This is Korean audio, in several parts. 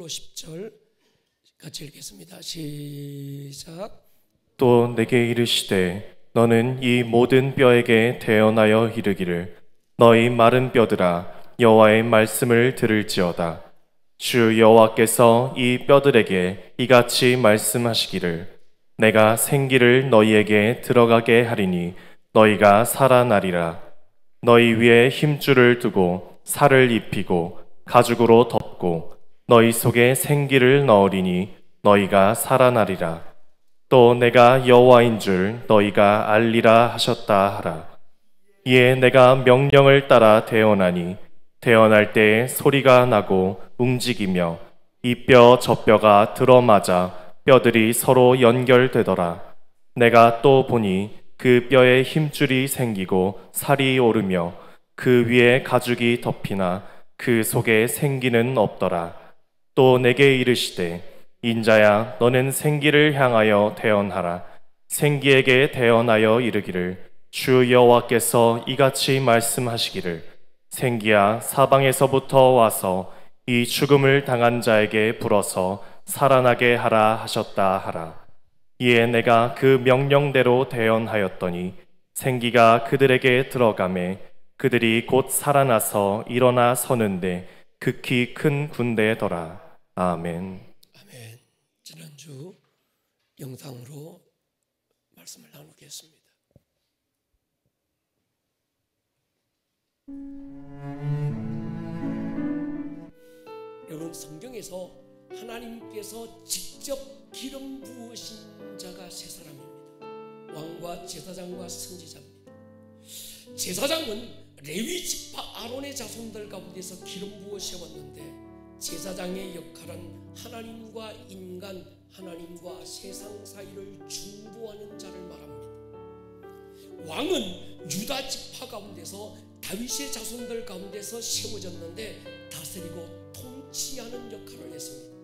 9절로 10절 같이 읽겠습니다. 시작. 또 내게 이르시되 너는 이 모든 뼈에게 대언하여 이르기를 너희 마른 뼈들아 여호와의 말씀을 들을지어다. 주 여호와께서 이 뼈들에게 이같이 말씀하시기를 내가 생기를 너희에게 들어가게 하리니 너희가 살아나리라. 너희 위에 힘줄을 두고 살을 입히고 가죽으로 덮고 너희 속에 생기를 넣으리니 너희가 살아나리라. 또 내가 여호와인 줄 너희가 알리라 하셨다 하라. 이에 내가 명령을 따라 대언하니 대언할 때에 소리가 나고 움직이며 이 뼈 저 뼈가 들어맞아 뼈들이 서로 연결되더라. 내가 또 보니 그 뼈에 힘줄이 생기고 살이 오르며 그 위에 가죽이 덮이나 그 속에 생기는 없더라. 또 내게 이르시되 인자야 너는 생기를 향하여 대언하라. 생기에게 대언하여 이르기를 주 여호와께서 이같이 말씀하시기를 생기야 사방에서부터 와서 이 죽음을 당한 자에게 불어서 살아나게 하라 하셨다 하라. 이에 내가 그 명령대로 대언하였더니 생기가 그들에게 들어가매 그들이 곧 살아나서 일어나 서는데 극히 큰 군대더라. 아멘. 아멘. 지난주 영상으로 말씀을 나누겠습니다. 여러분, 성경에서 하나님께서 직접 기름 부으신 자가 세 사람입니다. 왕과 제사장과 선지자입니다. 제사장은 레위 지파 아론의 자손들 가운데서 기름 부어 세웠는데 제사장의 역할은 하나님과 인간, 하나님과 세상 사이를 중보하는 자를 말합니다. 왕은 유다 지파 가운데서 다윗의 자손들 가운데서 세워졌는데 다스리고 통치하는 역할을 했습니다.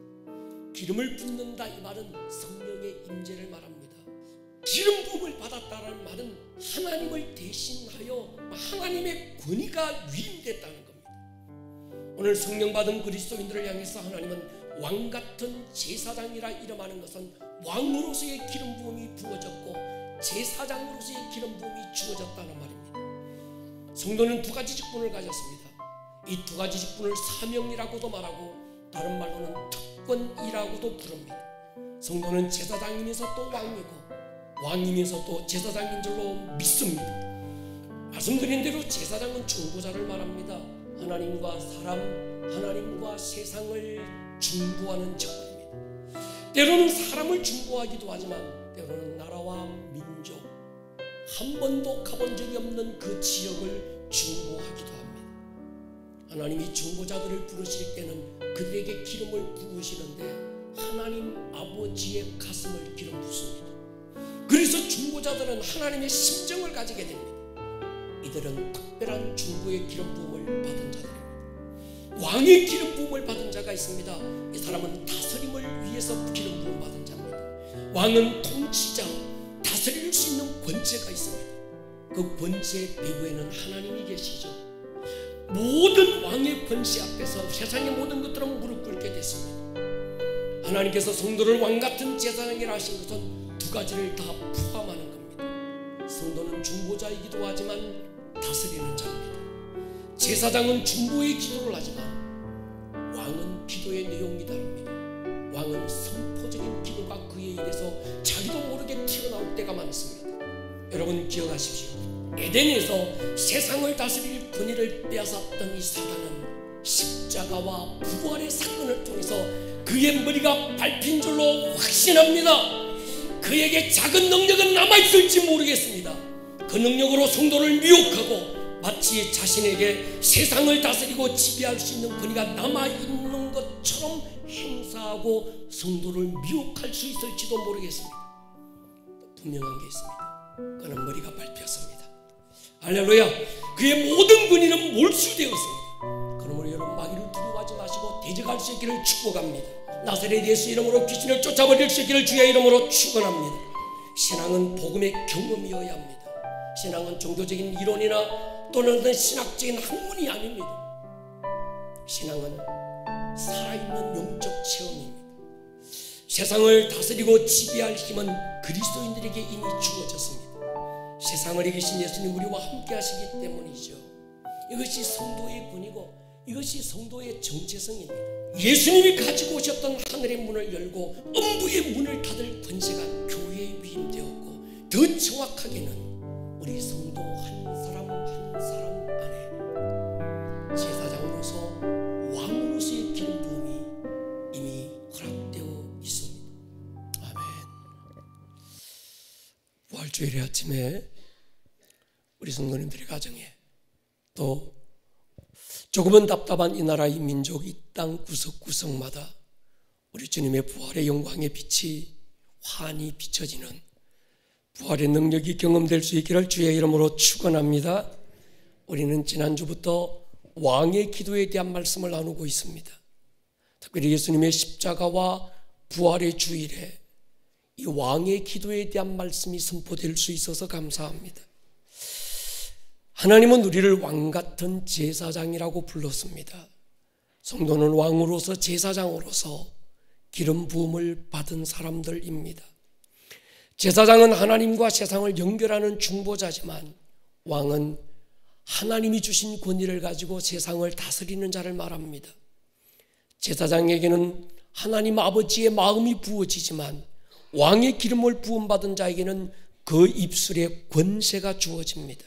기름을 붓는다 이 말은 성령의 임재를 말합니다. 기름 부음을 받았다는 말은 하나님을 대신하여 하나님의 권위가 위임됐다는 겁니다. 오늘 성령 받은 그리스도인들을 향해서 하나님은 왕같은 제사장이라 이름하는 것은 왕으로서의 기름 부음이 부어졌고 제사장으로서의 기름 부음이 주어졌다는 말입니다. 성도는 두 가지 직분을 가졌습니다. 이 두 가지 직분을 사명이라고도 말하고 다른 말로는 특권이라고도 부릅니다. 성도는 제사장이면서 또 왕이고 왕이면서 또 제사장인 줄로 믿습니다. 말씀드린 대로 제사장은 중보자를 말합니다. 하나님과 사람, 하나님과 세상을 중보하는 직분입니다. 때로는 사람을 중보하기도 하지만 때로는 나라와 민족, 한 번도 가본 적이 없는 그 지역을 중보하기도 합니다. 하나님이 중보자들을 부르실 때는 그들에게 기름을 부으시는데 하나님 아버지의 가슴을 기름 붓습니다. 그래서 중보자들은 하나님의 심정을 가지게 됩니다. 이들은 특별한 중보의 기름 부음을 받은 자들입니다. 왕의 기름 부음을 받은 자가 있습니다. 이 사람은 다스림을 위해서 기름 부음 받은 자입니다. 왕은 통치자, 다스릴 수 있는 권세가 있습니다. 그 권세 배후에는 하나님이 계시죠. 모든 왕의 권세 앞에서 세상의 모든 것들은 무릎 꿇게 됐습니다. 하나님께서 성도를 왕같은 제사장이라 하신 것은 두 가지를 다 포함하는 겁니다. 성도는 중보자이기도 하지만 다스리는 자입니다. 제사장은 중보의 기도를 하지만 왕은 기도의 내용이 다릅니다. 왕은 선포적인 기도가 그에 의해서 자기도 모르게 튀어나올 때가 많습니다. 여러분 기억하십시오. 에덴에서 세상을 다스릴 권위를 빼앗았던 이 사단은 십자가와 부활의 사건을 통해서 그의 머리가 밟힌 줄로 확신합니다. 그에게 작은 능력은 남아있을지 모르겠습니다. 그 능력으로 성도를 미혹하고 마치 자신에게 세상을 다스리고 지배할 수 있는 권위가 남아있는 것처럼 행사하고 성도를 미혹할 수 있을지도 모르겠습니다. 분명한 게 있습니다. 그는 머리가 밟혔습니다. 할렐루야. 그의 모든 권위는 몰수되었습니다. 그러므로 여러분 마귀를 두려워하지 마시고 대적할 수 있기를 축복합니다. 나사렛 예수 이름으로 귀신을 쫓아버릴 수 있기를 주의 이름으로 축원합니다. 신앙은 복음의 경험이어야 합니다. 신앙은 종교적인 이론이나 또는 어떤 신학적인 학문이 아닙니다. 신앙은 살아있는 영적 체험입니다. 세상을 다스리고 지배할 힘은 그리스도인들에게 이미 주어졌습니다. 세상을 이기신 예수님 우리와 함께 하시기 때문이죠. 이것이 성도의 권위고 이것이 성도의 정체성입니다. 예수님이 가지고 오셨던 하늘의 문을 열고 음부의 문을 닫을 권세가 교회에 위임되었고, 더 정확하게는 우리 성도 한 사람 한 사람 안에 제사장으로서 왕으로서의 기름 부음이 이미 허락되어 있습니다. 아멘. 부활주일의 아침에 우리 성도님들의 가정에, 또 조금은 답답한 이 나라 이 민족 이 땅 구석구석마다 우리 주님의 부활의 영광의 빛이 환히 비춰지는 부활의 능력이 경험될 수 있기를 주의 이름으로 축원합니다. 우리는 지난주부터 왕의 기도에 대한 말씀을 나누고 있습니다. 특별히 예수님의 십자가와 부활의 주일에 이 왕의 기도에 대한 말씀이 선포될 수 있어서 감사합니다. 하나님은 우리를 왕같은 제사장이라고 불렀습니다. 성도는 왕으로서 제사장으로서 기름 부음을 받은 사람들입니다. 제사장은 하나님과 세상을 연결하는 중보자지만 왕은 하나님이 주신 권위를 가지고 세상을 다스리는 자를 말합니다. 제사장에게는 하나님 아버지의 마음이 부어지지만 왕의 기름을 부음받은 자에게는 그 입술에 권세가 주어집니다.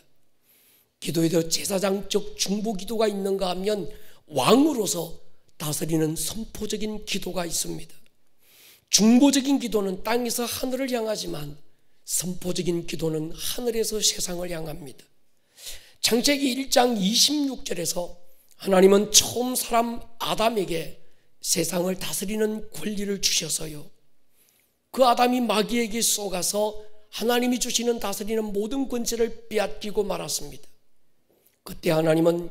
기도에도 제사장적 중보기도가 있는가 하면 왕으로서 다스리는 선포적인 기도가 있습니다. 중보적인 기도는 땅에서 하늘을 향하지만 선포적인 기도는 하늘에서 세상을 향합니다. 창세기 1장 26절에서 하나님은 처음 사람 아담에게 세상을 다스리는 권리를 주셔서요, 그 아담이 마귀에게 쏘가서 하나님이 주시는 다스리는 모든 권세를 빼앗기고 말았습니다. 그때 하나님은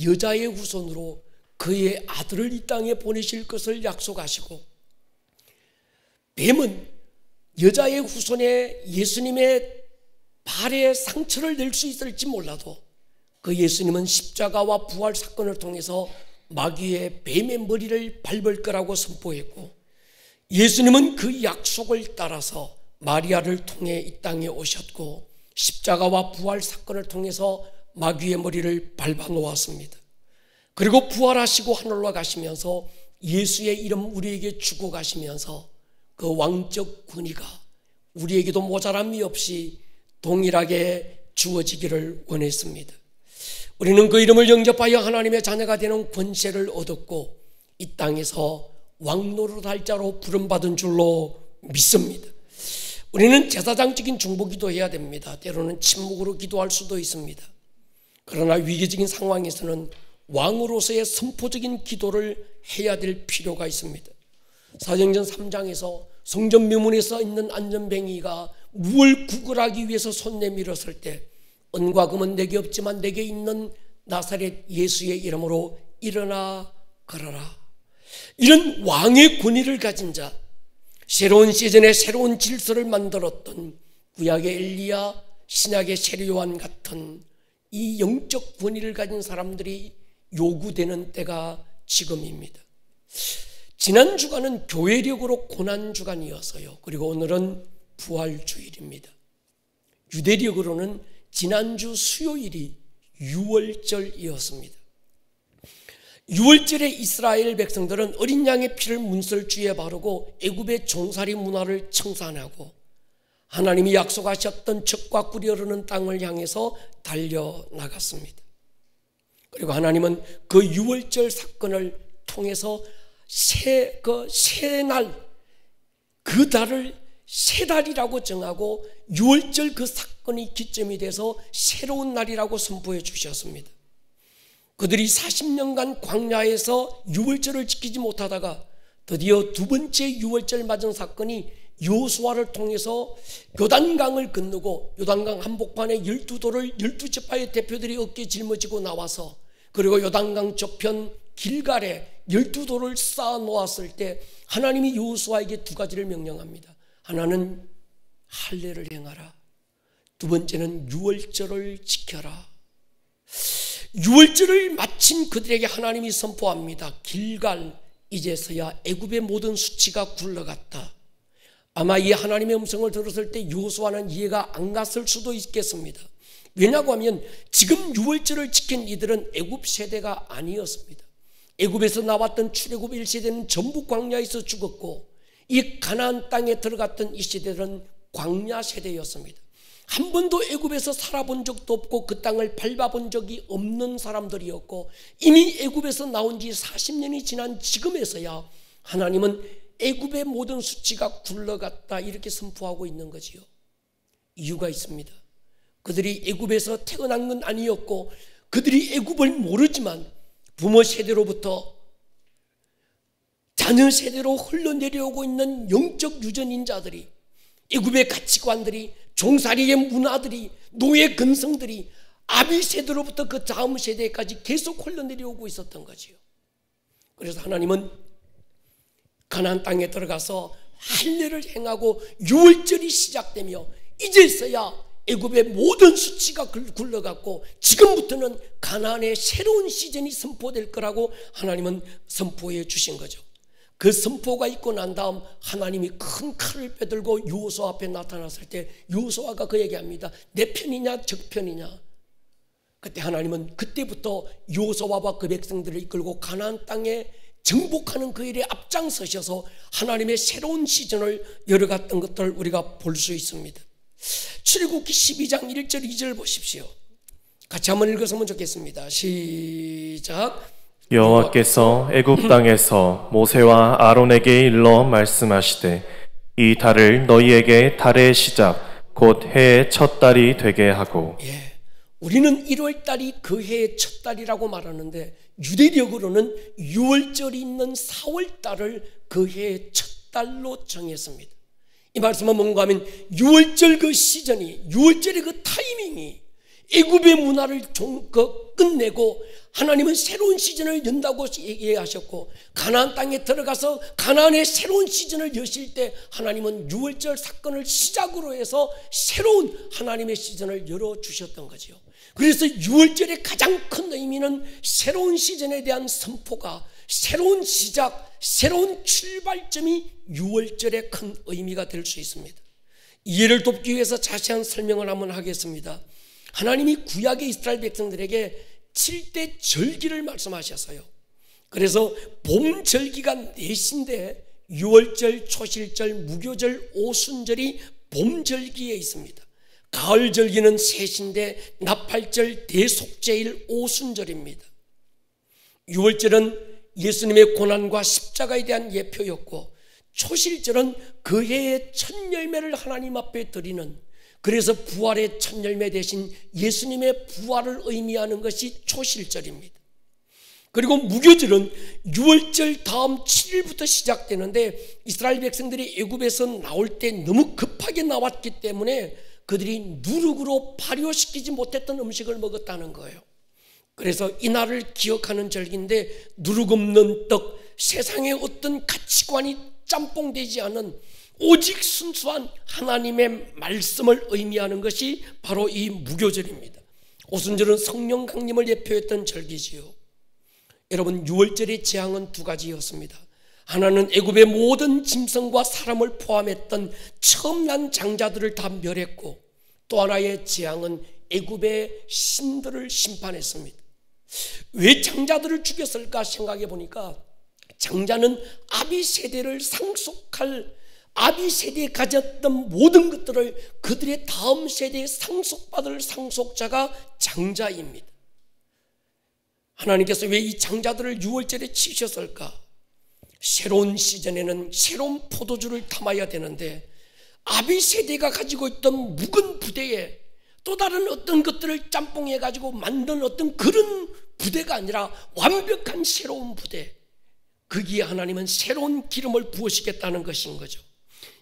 여자의 후손으로 그의 아들을 이 땅에 보내실 것을 약속하시고, 뱀은 여자의 후손에 예수님의 발에 상처를 낼 수 있을지 몰라도 그 예수님은 십자가와 부활 사건을 통해서 마귀의 뱀의 머리를 밟을 거라고 선포했고, 예수님은 그 약속을 따라서 마리아를 통해 이 땅에 오셨고 십자가와 부활 사건을 통해서 마귀의 머리를 밟아 놓았습니다. 그리고 부활하시고 하늘로 가시면서 예수의 이름 우리에게 주고 가시면서 그 왕적 권위가 우리에게도 모자람이 없이 동일하게 주어지기를 원했습니다. 우리는 그 이름을 영접하여 하나님의 자녀가 되는 권세를 얻었고 이 땅에서 왕노릇할 자로 부름받은 줄로 믿습니다. 우리는 제사장적인 중보기도 해야 됩니다. 때로는 침묵으로 기도할 수도 있습니다. 그러나 위기적인 상황에서는 왕으로서의 선포적인 기도를 해야 될 필요가 있습니다. 사도행전 3장에서 성전 묘문에 서 있는 안전뱅이가 무을 구걸하기 위해서 손 내밀었을 때 은과 금은 내게 없지만 내게 있는 나사렛 예수의 이름으로 일어나 걸어라. 이런 왕의 권위를 가진 자, 새로운 시즌에 새로운 질서를 만들었던 구약의 엘리야, 신약의 세례 요한 같은 이 영적 권위를 가진 사람들이 요구되는 때가 지금입니다. 지난 주간은 교회력으로 고난 주간이어서요. 그리고 오늘은 부활주일입니다. 유대력으로는 지난주 수요일이 유월절이었습니다. 유월절에 이스라엘 백성들은 어린 양의 피를 문설주에 바르고 애굽의 종살이 문화를 청산하고 하나님이 약속하셨던 젖과 꿀이 흐르는 땅을 향해서 달려나갔습니다. 그리고 하나님은 그 유월절 사건을 통해서 그 달을 새 달이라고 정하고 유월절 그 사건이 기점이 돼서 새로운 날이라고 선포해 주셨습니다. 그들이 40년간 광야에서 유월절을 지키지 못하다가 드디어 두 번째 유월절 맞은 사건이 여호수아를 통해서 요단강을 건너고 요단강 한복판에 12돌을 12지파의 대표들이 어깨에 짊어지고 나와서 그리고 요단강 저편 길갈에 12돌을 쌓아 놓았을 때 하나님이 여호수아에게 두 가지를 명령합니다. 하나는 할례를 행하라. 두 번째는 유월절을 지켜라. 유월절을 마친 그들에게 하나님이 선포합니다. 길갈, 이제서야 애굽의 모든 수치가 굴러갔다. 아마 이 하나님의 음성을 들었을 때 여호수아는 이해가 안 갔을 수도 있겠습니다. 왜냐고 하면 지금 유월절을 지킨 이들은 애굽 세대가 아니었습니다. 애굽에서 나왔던 출애굽 1세대는 전부 광야에서 죽었고, 이 가나안 땅에 들어갔던 이 세대들은 광야 세대였습니다. 한 번도 애굽에서 살아본 적도 없고 그 땅을 밟아본 적이 없는 사람들이었고, 이미 애굽에서 나온 지 40년이 지난 지금에서야 하나님은 애굽의 모든 수치가 굴러갔다 이렇게 선포하고 있는 거지요. 이유가 있습니다. 그들이 애굽에서 태어난 건 아니었고, 그들이 애굽을 모르지만 부모 세대로부터 자녀 세대로 흘러내려오고 있는 영적 유전인자들이, 애굽의 가치관들이, 종살이의 문화들이, 노예 근성들이 아비 세대로부터 그 다음 세대까지 계속 흘러내려오고 있었던 거지요. 그래서 하나님은 가나안 땅에 들어가서 할례를 행하고 유월절이 시작되며 이제서야 애굽의 모든 수치가 굴러갔고 지금부터는 가나안의 새로운 시즌이 선포될 거라고 하나님은 선포해 주신 거죠. 그 선포가 있고 난 다음 하나님이 큰 칼을 빼들고 여호수아 앞에 나타났을 때 여호수아가 그에게 합니다. 내 편이냐 적 편이냐. 그때 하나님은 그때부터 여호수아와 그 백성들을 이끌고 가나안 땅에 정복하는 그 일에 앞장서셔서 하나님의 새로운 시즌을 열어갔던 것들을 우리가 볼 수 있습니다. 출애굽기 12장 1절 2절 보십시오. 같이 한번 읽어서면 좋겠습니다. 시작. 여호와께서 애굽 땅에서 모세와 아론에게 일러 말씀하시되 이 달을 너희에게 달의 시작 곧 해의 첫 달이 되게 하고. 우리는 1월 달이 그 해의 첫 달이라고 말하는데 유대력으로는 6월절이 있는 4월 달을 그 해의 첫 달로 정했습니다. 이 말씀은 뭔가 하면 6월절 그 시즌이, 6월절의 그 타이밍이 애굽의 문화를 끝내고 하나님은 새로운 시즌을 연다고 얘기하셨고, 가나안 땅에 들어가서 가나안의 새로운 시즌을 여실 때 하나님은 6월절 사건을 시작으로 해서 새로운 하나님의 시즌을 열어주셨던 거죠. 그래서 6월절의 가장 큰 의미는 새로운 시즌에 대한 선포가, 새로운 시작, 새로운 출발점이 6월절의 큰 의미가 될 수 있습니다. 이해를 돕기 위해서 자세한 설명을 한번 하겠습니다. 하나님이 구약의 이스라엘 백성들에게 7대 절기를 말씀하셨어요. 그래서 봄 절기가 4시인데 6월절, 초실절, 무교절, 오순절이 봄 절기에 있습니다. 가을 절기는 3시인데 나팔절, 대속제일, 오순절입니다. 6월절은 예수님의 고난과 십자가에 대한 예표였고, 초실절은 그 해의 첫 열매를 하나님 앞에 드리는, 그래서 부활의 첫 열매 대신 예수님의 부활을 의미하는 것이 초실절입니다. 그리고 무교절은 6월절 다음 7일부터 시작되는데, 이스라엘 백성들이 애굽에서 나올 때 너무 급하게 나왔기 때문에 그들이 누룩으로 발효시키지 못했던 음식을 먹었다는 거예요. 그래서 이날을 기억하는 절기인데, 누룩 없는 떡, 세상의 어떤 가치관이 짬뽕되지 않은 오직 순수한 하나님의 말씀을 의미하는 것이 바로 이 무교절입니다. 오순절은 성령 강림을 예표했던 절기지요. 여러분, 6월절의 재앙은 두 가지였습니다. 하나는 애굽의 모든 짐승과 사람을 포함했던 처음 난 장자들을 다 멸했고, 또 하나의 재앙은 애굽의 신들을 심판했습니다. 왜 장자들을 죽였을까 생각해 보니까, 장자는 아비 세대를 상속할, 아비 세대에 가졌던 모든 것들을 그들의 다음 세대에 상속받을 상속자가 장자입니다. 하나님께서 왜 이 장자들을 6월절에 치셨을까? 새로운 시즌에는 새로운 포도주를 담아야 되는데, 아비 세대가 가지고 있던 묵은 부대에 또 다른 어떤 것들을 짬뽕해 가지고 만든 어떤 그런 부대가 아니라 완벽한 새로운 부대, 거기에 하나님은 새로운 기름을 부으시겠다는 것인 거죠.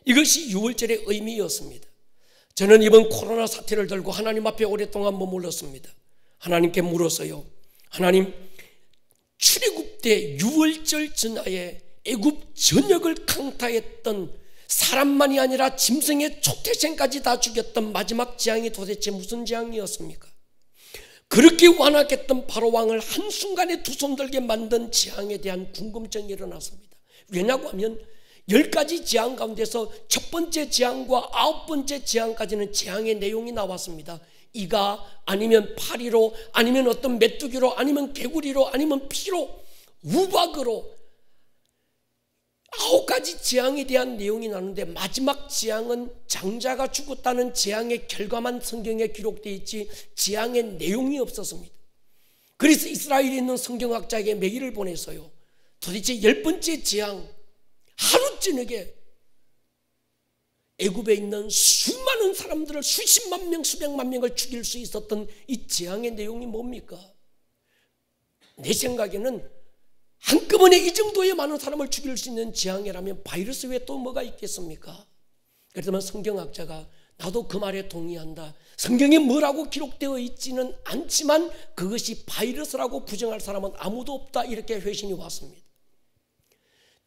이것이 6월절의 의미였습니다. 저는 이번 코로나 사태를 들고 하나님 앞에 오랫동안 머물렀습니다. 하나님께 물었어요. 하나님, 출애굽 때 6월절 전하에 애굽 전역을 강타했던, 사람만이 아니라 짐승의 초태생까지 다 죽였던 마지막 재앙이 도대체 무슨 재앙이었습니까? 그렇게 완악했던 바로왕을 한순간에 두 손 들게 만든 재앙에 대한 궁금증이 일어났습니다. 왜냐고 하면 10가지 재앙 가운데서 첫 번째 재앙과 9번째 재앙까지는 재앙의 내용이 나왔습니다. 이가 아니면 파리로 아니면 어떤 메뚜기로 아니면 개구리로 아니면 피로 우박으로 9가지 재앙에 대한 내용이 나오는데 마지막 재앙은 장자가 죽었다는 재앙의 결과만 성경에 기록되어 있지 재앙의 내용이 없었습니다. 그래서 이스라엘에 있는 성경학자에게 메일을 보내서요, 도대체 10번째 재앙, 하루 저녁에 애굽에 있는 수많은 사람들을 수십만 명 수백만 명을 죽일 수 있었던 이 재앙의 내용이 뭡니까? 내 생각에는 한꺼번에 이 정도의 많은 사람을 죽일 수 있는 재앙이라면 바이러스 외에 또 뭐가 있겠습니까? 그렇다면 성경학자가 나도 그 말에 동의한다. 성경에 뭐라고 기록되어 있지는 않지만 그것이 바이러스라고 부정할 사람은 아무도 없다, 이렇게 회신이 왔습니다.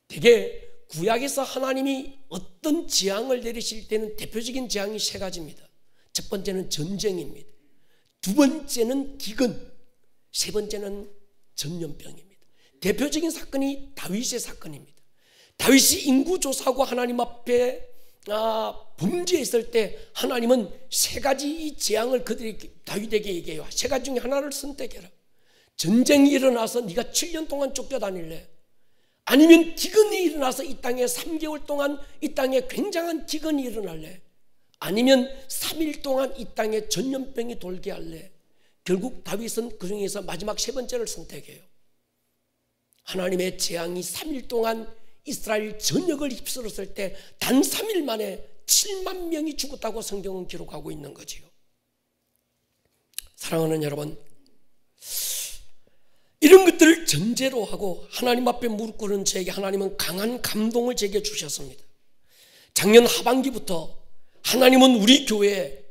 되게 구약에서 하나님이 어떤 재앙을 내리실 때는 대표적인 재앙이 3가지입니다. 첫 번째는 전쟁입니다. 두 번째는 기근, 세 번째는 전염병입니다. 대표적인 사건이 다윗의 사건입니다. 다윗이 인구조사하고 하나님 앞에 범죄했을 때 하나님은 3가지 이 재앙을 다윗에게 얘기해요. 3가지 중에 하나를 선택해라. 전쟁이 일어나서 네가 7년 동안 쫓겨다닐래? 아니면 기근이 일어나서 이 땅에 3개월 동안 이 땅에 굉장한 기근이 일어날래? 아니면 3일 동안 이 땅에 전염병이 돌게 할래? 결국 다윗은 그 중에서 마지막 3번째를 선택해요. 하나님의 재앙이 3일 동안 이스라엘 전역을 휩쓸었을 때 단 3일 만에 7만 명이 죽었다고 성경은 기록하고 있는 거지요. 사랑하는 여러분, 이런 것들을 전제로 하고 하나님 앞에 무릎 꿇은 저에게 하나님은 강한 감동을 제게 주셨습니다. 작년 하반기부터 하나님은 우리 교회에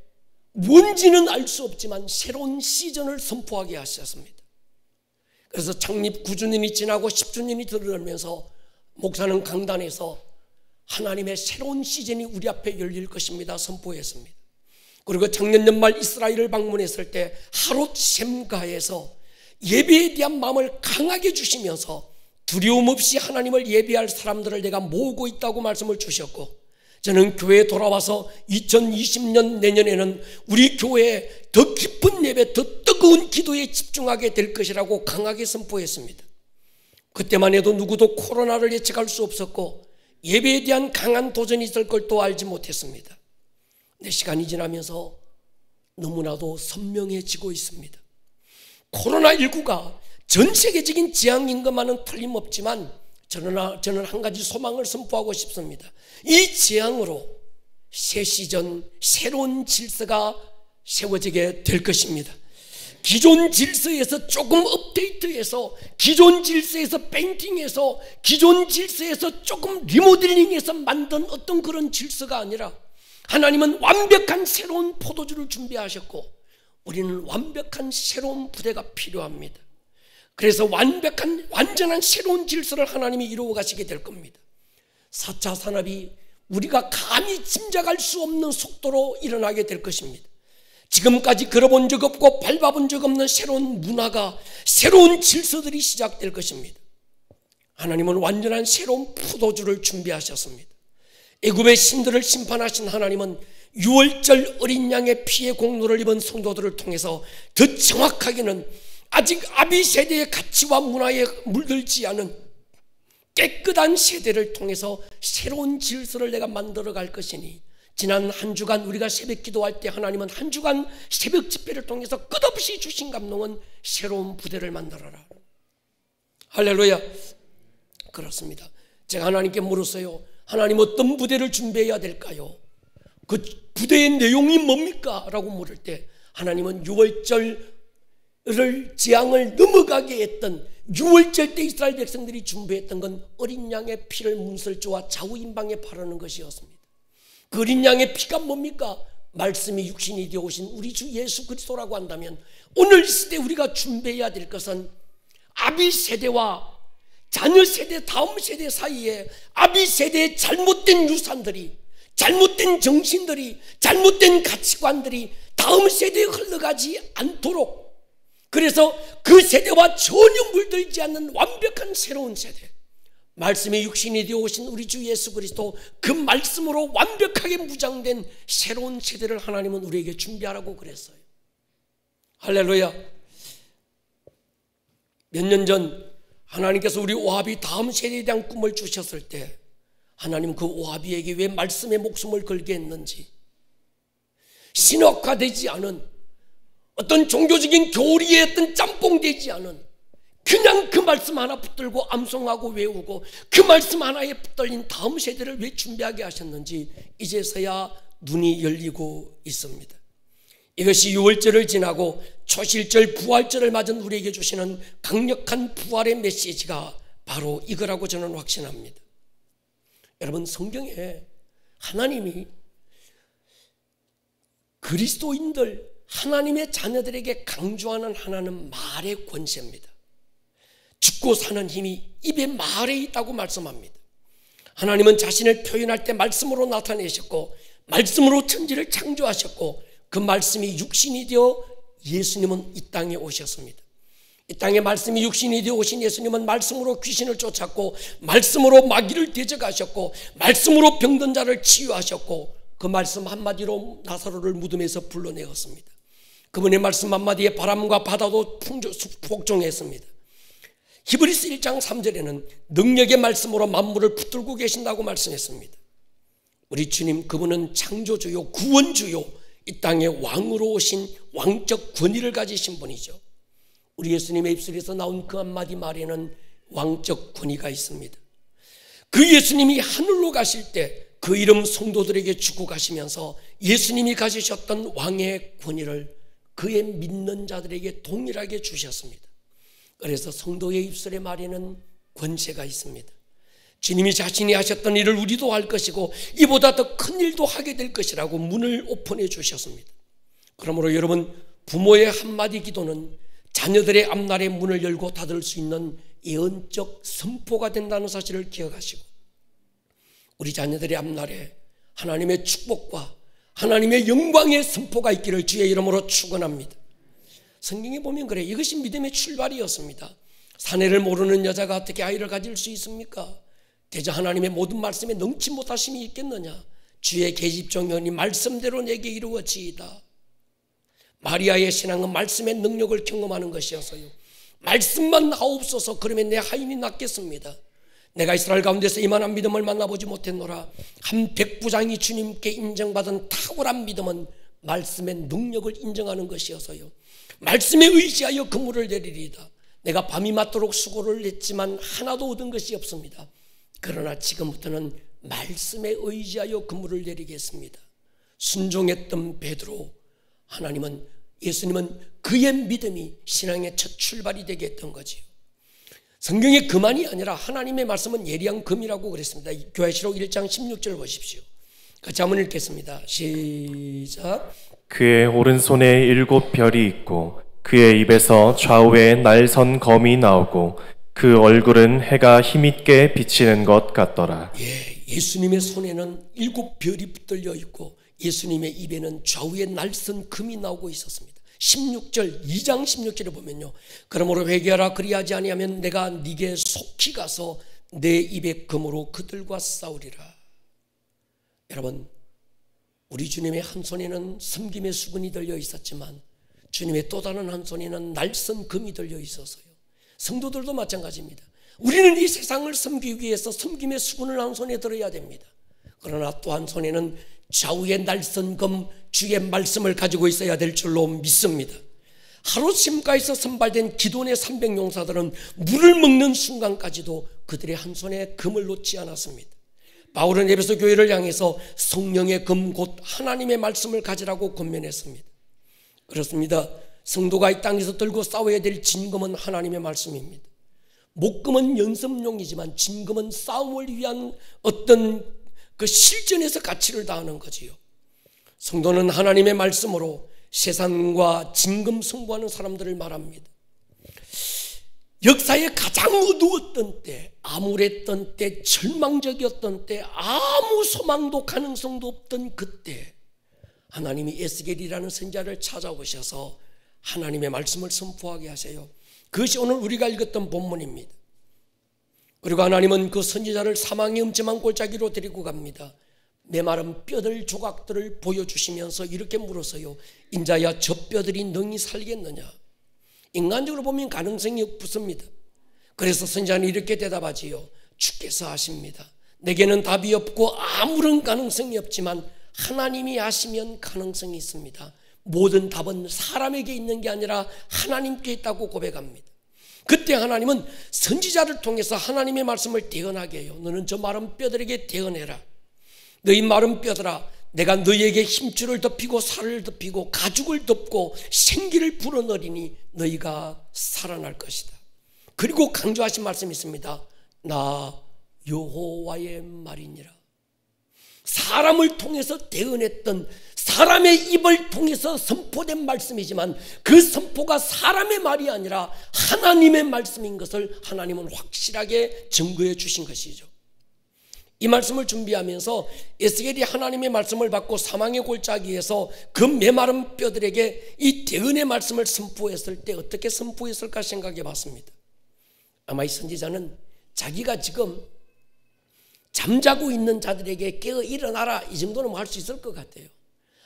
뭔지는 알 수 없지만 새로운 시즌을 선포하게 하셨습니다. 그래서 창립 9주년이 지나고 10주년이 들어오면서 목사는 강단에서 하나님의 새로운 시즌이 우리 앞에 열릴 것입니다 선포했습니다. 그리고 작년 연말 이스라엘을 방문했을 때 하롯 셈가에서 예배에 대한 마음을 강하게 주시면서 두려움 없이 하나님을 예배할 사람들을 내가 모으고 있다고 말씀을 주셨고, 저는 교회에 돌아와서 2020년 내년에는 우리 교회에 더 깊은 예배, 더 뜨거운 기도에 집중하게 될 것이라고 강하게 선포했습니다. 그때만 해도 누구도 코로나를 예측할 수 없었고 예배에 대한 강한 도전이 있을 걸 또 알지 못했습니다. 근데 시간이 지나면서 너무나도 선명해지고 있습니다. 코로나19가 전 세계적인 재앙인 것만은 틀림없지만 저는 한 가지 소망을 선포하고 싶습니다. 이 재앙으로 새 시즌, 새로운 질서가 세워지게 될 것입니다. 기존 질서에서 조금 업데이트해서, 기존 질서에서 페인팅해서, 기존 질서에서 조금 리모델링해서 만든 어떤 그런 질서가 아니라 하나님은 완벽한 새로운 포도주를 준비하셨고 우리는 완벽한 새로운 부대가 필요합니다. 그래서 완전한 새로운 질서를 하나님이 이루어 가시게 될 겁니다. 4차 산업이 우리가 감히 짐작할 수 없는 속도로 일어나게 될 것입니다. 지금까지 걸어본 적 없고 밟아본 적 없는 새로운 문화가, 새로운 질서들이 시작될 것입니다. 하나님은 완전한 새로운 포도주를 준비하셨습니다. 애굽의 신들을 심판하신 하나님은 6월절 어린 양의 피의 공로를 입은 성도들을 통해서 더 정확하게는 아직 아비 세대의 가치와 문화에 물들지 않은 깨끗한 세대를 통해서 새로운 질서를 내가 만들어 갈 것이니, 지난 한 주간 우리가 새벽 기도할 때 하나님은 한 주간 새벽 집회를 통해서 끝없이 주신 감동은 새로운 부대를 만들어라. 할렐루야. 그렇습니다. 제가 하나님께 물었어요. 하나님, 어떤 부대를 준비해야 될까요? 그 부대의 내용이 뭡니까? 라고 물을 때 하나님은 6월절을 재앙을 넘어가게 했던 6월절 때 이스라엘 백성들이 준비했던 건 어린 양의 피를 문설주와 좌우인방에 바르는 것이었습니다. 그 어린 양의 피가 뭡니까? 말씀이 육신이 되어 오신 우리 주 예수 그리스도라고 한다면 오늘 시대 우리가 준비해야 될 것은 아비 세대와 자녀 세대, 다음 세대 사이에 아비 세대의 잘못된 유산들이, 잘못된 정신들이, 잘못된 가치관들이 다음 세대에 흘러가지 않도록 그래서 그 세대와 전혀 물들지 않는 완벽한 새로운 세대, 말씀의 육신이 되어 오신 우리 주 예수 그리스도, 그 말씀으로 완벽하게 무장된 새로운 세대를 하나님은 우리에게 준비하라고 그랬어요. 할렐루야. 몇 년 전 하나님께서 우리 오하비 다음 세대에 대한 꿈을 주셨을 때 하나님 그 오하비에게 왜 말씀의 목숨을 걸게 했는지, 신학화되지 않은 어떤 종교적인 교리에 어떤 짬뽕되지 않은, 그냥 그 말씀 하나 붙들고 암송하고 외우고 그 말씀 하나에 붙들린 다음 세대를 왜 준비하게 하셨는지 이제서야 눈이 열리고 있습니다. 이것이 유월절을 지나고 초실절 부활절을 맞은 우리에게 주시는 강력한 부활의 메시지가 바로 이거라고 저는 확신합니다. 여러분, 성경에 하나님이 그리스도인들, 하나님의 자녀들에게 강조하는 하나는 말의 권세입니다. 죽고 사는 힘이 입의 말에 있다고 말씀합니다. 하나님은 자신을 표현할 때 말씀으로 나타내셨고, 말씀으로 천지를 창조하셨고, 그 말씀이 육신이 되어 예수님은 이 땅에 오셨습니다. 이 땅에 말씀이 육신이 되어 오신 예수님은 말씀으로 귀신을 쫓았고, 말씀으로 마귀를 대적하셨고, 말씀으로 병든 자를 치유하셨고, 그 말씀 한마디로 나사로를 무덤에서 불러내었습니다. 그분의 말씀 한마디에 바람과 바다도 복종했습니다. 히브리서 1장 3절에는 능력의 말씀으로 만물을 붙들고 계신다고 말씀했습니다. 우리 주님, 그분은 창조주요, 구원주요, 이 땅의 왕으로 오신 왕적 권위를 가지신 분이죠. 우리 예수님의 입술에서 나온 그 한마디 말에는 왕적 권위가 있습니다. 그 예수님이 하늘로 가실 때 그 이름 성도들에게 주고 가시면서 예수님이 가지셨던 왕의 권위를 그의 믿는 자들에게 동일하게 주셨습니다. 그래서 성도의 입술의 말에는 권세가 있습니다. 주님이 자신이 하셨던 일을 우리도 할 것이고 이보다 더 큰 일도 하게 될 것이라고 문을 오픈해 주셨습니다. 그러므로 여러분, 부모의 한마디 기도는 자녀들의 앞날의 문을 열고 닫을 수 있는 예언적 선포가 된다는 사실을 기억하시고, 우리 자녀들의 앞날에 하나님의 축복과 하나님의 영광의 선포가 있기를 주의 이름으로 축원합니다. 성경에 보면 그래, 이것이 믿음의 출발이었습니다. 사내를 모르는 여자가 어떻게 아이를 가질 수 있습니까? 대저 하나님의 모든 말씀에 능치 못하심이 있겠느냐? 주의 계집종이니 말씀대로 내게 이루어지이다. 마리아의 신앙은 말씀의 능력을 경험하는 것이었어요. 말씀만 하옵소서, 그러면 내 하인이 낫겠습니다. 내가 이스라엘 가운데서 이만한 믿음을 만나보지 못했노라. 한 백부장이 주님께 인정받은 탁월한 믿음은 말씀의 능력을 인정하는 것이어서요, 말씀에 의지하여 그물을 내리리이다. 내가 밤이 맞도록 수고를 했지만 하나도 얻은 것이 없습니다. 그러나 지금부터는 말씀에 의지하여 그물을 내리겠습니다. 순종했던 베드로, 예수님은 그의 믿음이 신앙의 첫 출발이 되게 했던 거지요. 성경의 그만이 아니라 하나님의 말씀은 예리한 금이라고 그랬습니다. 교회시록 1장 16절 보십시오. 같이 한번 읽겠습니다. 시작. 그의 오른손에 7 별이 있고 그의 입에서 좌우에 날선 검이 나오고 그 얼굴은 해가 힘있게 비치는 것 같더라. 예수님의 손에는 7 별이 붙들려 있고 예수님의 입에는 좌우에 날선 금이 나오고 있었습니다. 16절, 2장 16절에 보면요, 그러므로 회개하라, 그리하지 아니하면 내가 네게 속히 가서 내 입의 금으로 그들과 싸우리라. 여러분, 우리 주님의 한 손에는 섬김의 수건이 들려 있었지만 주님의 또 다른 한 손에는 날선 금이 들려 있었어요. 성도들도 마찬가지입니다. 우리는 이 세상을 섬기기 위해서 섬김의 수건을 한 손에 들어야 됩니다. 그러나 또 한 손에는 좌우의 날선 금, 주의 말씀을 가지고 있어야 될 줄로 믿습니다. 하루 심가에서 선발된 기도원의 300용사들은 물을 먹는 순간까지도 그들의 한 손에 금을 놓지 않았습니다. 바울은 에베소 교회를 향해서 성령의 금, 곧 하나님의 말씀을 가지라고 권면했습니다. 그렇습니다. 성도가 이 땅에서 들고 싸워야 될 진금은 하나님의 말씀입니다. 목금은 연습용이지만 진금은 싸움을 위한 어떤 그 실전에서 가치를 다하는 거지요. 성도는 하나님의 말씀으로 세상과 진금 승부하는 사람들을 말합니다. 역사의 가장 어두웠던 때, 암울했던 때, 절망적이었던 때, 아무 소망도 가능성도 없던 그때 하나님이 에스겔이라는 선지자를 찾아오셔서 하나님의 말씀을 선포하게 하세요. 그것이 오늘 우리가 읽었던 본문입니다. 그리고 하나님은 그 선지자를 사망의 음침한 골짜기로 데리고 갑니다. 메마른 뼈들 조각들을 보여주시면서 이렇게 물었어요. 인자야, 저 뼈들이 능히 살겠느냐? 인간적으로 보면 가능성이 없습니다. 그래서 선지자는 이렇게 대답하지요. 주께서 아십니다. 내게는 답이 없고 아무런 가능성이 없지만 하나님이 아시면 가능성이 있습니다. 모든 답은 사람에게 있는 게 아니라 하나님께 있다고 고백합니다. 그때 하나님은 선지자를 통해서 하나님의 말씀을 대언하게 해요. 너는 저 마른 뼈들에게 대언해라. 너희 마른 뼈들아, 내가 너희에게 힘줄을 덮이고 살을 덮이고 가죽을 덮고 생기를 불어넣으리니 너희가 살아날 것이다. 그리고 강조하신 말씀이 있습니다. 나 여호와의 말이니라. 사람을 통해서 대언했던, 사람의 입을 통해서 선포된 말씀이지만 그 선포가 사람의 말이 아니라 하나님의 말씀인 것을 하나님은 확실하게 증거해 주신 것이죠. 이 말씀을 준비하면서 에스겔이 하나님의 말씀을 받고 사망의 골짜기에서 그 메마른 뼈들에게 이 대언의 말씀을 선포했을 때 어떻게 선포했을까 생각해 봤습니다. 아마 이 선지자는 자기가 지금 잠자고 있는 자들에게 깨어 일어나라, 이 정도는 할 수 있을 것 같아요.